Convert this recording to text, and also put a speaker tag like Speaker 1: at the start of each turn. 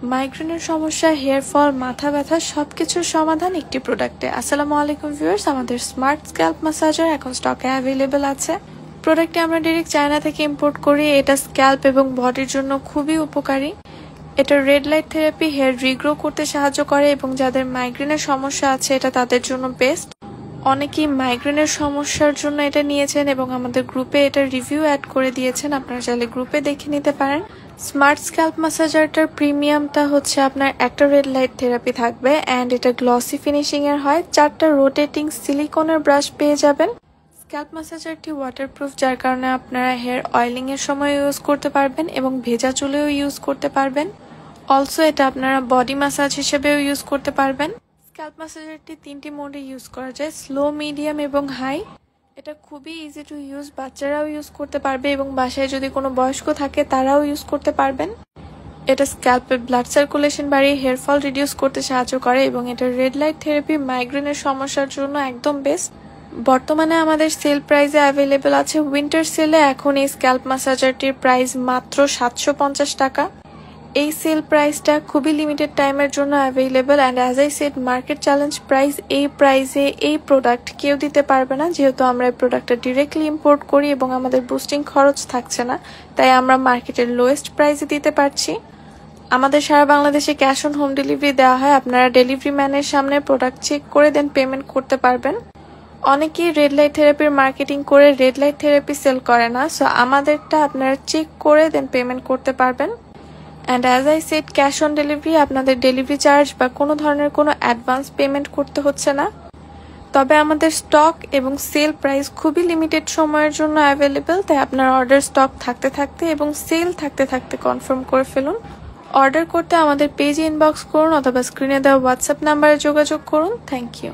Speaker 1: মাইগ্রেনের সমস্যা, hair fall, মাথা ব্যথা সবকিছুর সমাধান একটি প্রোডাক্টে। আসসালামু আলাইকুম ভিউয়ার্স, আমাদের স্মার্ট স্ক্যাল্প ম্যাসাজার এখন স্টকে অ্যাভেলেবেল আছে। প্রোডাক্টটি আমরা ডাইরেক্ট চায়না থেকে ইম্পোর্ট করি। এটা স্ক্যাল্প এবং বডির জন্য খুবই উপকারী। এটা red light therapy, hair regrow করতে সাহায্য করে এবং যাদের মাইগ্রেনের সমস্যা আছে এটা তাদের জন্য বেস্ট। অনেকেই মাইগ্রেনের সমস্যার জন্য এটা নিয়েছেন এবং আমাদের গ্রুপে এটা রিভিউ অ্যাড করে দিয়েছেন, আপনারা চাইলে গ্রুপে দেখে নিতে পারেন। স্মার্ট স্ক্যাল্প ম্যাসাজারটার প্রিমিয়ামটা হচ্ছে আপনার একটা রেড লাইট থেরাপি থাকবে অ্যান্ড এটা গ্লসি ফিনিশিং এর হয়। 4টা রোটেটিং সিলিকনের ব্রাশ পেয়ে যাবেন। স্ক্যাল্প ম্যাসাজারটি ওয়াটারপ্রুফ, যার কারণে আপনারা হেয়ার অয়েলিং এর সময় ইউজ করতে পারবেন এবং ভেজা চুলেও ইউজ করতে পারবেন। অলসো এটা আপনারা বডি ম্যাসাজ হিসেবেও ইউজ করতে পারবেন। স্ক্যাল্প ম্যাসাজারটি 3টি মোডে ইউজ করা যায়, স্লো, মিডিয়াম এবং হাই। এটা খুবই ইজি টু ইউজ, বাচ্চারাও ইউজ করতে পারবে এবং বাসায় যদি কোনো বয়স্ক থাকে তারাও ইউজ করতে পারবেন। এটা স্ক্যাল্পের ব্লাড সার্কুলেশন বাড়িয়ে হেয়ার ফল রিডিউস করতে সাহায্য করে এবং এটা রেড লাইট থেরাপি, মাইগ্রেনের সমস্যার জন্য একদম বেস্ট। বর্তমানে আমাদের সেল প্রাইসে অ্যাভেলেবেল আছে। উইন্টার সেলে এখন এই স্ক্যাল্প ম্যাসাজারটির প্রাইস মাত্র 750 টাকা। এই সেল প্রাইসটা খুবই লিমিটেড টাইমের জন্য available and as I said, market challenge price. এই প্রাইসে এই প্রোডাক্ট কেউ দিতে পারবে না, যেহেতু আমরা এই প্রোডাক্টটা ডিরেক্টলি ইম্পোর্ট করি এবং আমাদের বুস্টিং খরচ থাকছে না, তাই আমরা মার্কেটের লোয়েস্ট প্রাইসে দিতে পারছি। আমাদের সারা বাংলাদেশে ক্যাশ অন হোম ডেলিভারি দেওয়া হয়। আপনারা ডেলিভারি ম্যানের সামনে প্রোডাক্ট চেক করে দেন পেমেন্ট করতে পারবেন। অনেকেই রেড লাইট থেরাপির মার্কেটিং করে রেড লাইট থেরাপি সেল করে না, সো আমাদেরটা আপনারা চেক করে দেন পেমেন্ট করতে পারবেন। And as I said, cash on delivery, আপনাদের ডেলিভারি চার্জ বা কোনো ধরনের কোনো অ্যাডভান্স পেমেন্ট করতে হচ্ছে না। তবে আমাদের স্টক এবং সেল প্রাইস খুবই লিমিটেড সময়ের জন্য অ্যাভেলেবেল, তাই আপনার অর্ডার স্টক থাকতে থাকতে এবং সেল থাকতে থাকতে কনফার্ম করে ফেলুন। অর্ডার করতে আমাদের পেজে ইনবক্স করুন অথবা স্ক্রিনে দেওয়া হোয়াটসঅ্যাপ নাম্বারে যোগাযোগ করুন। Thank you.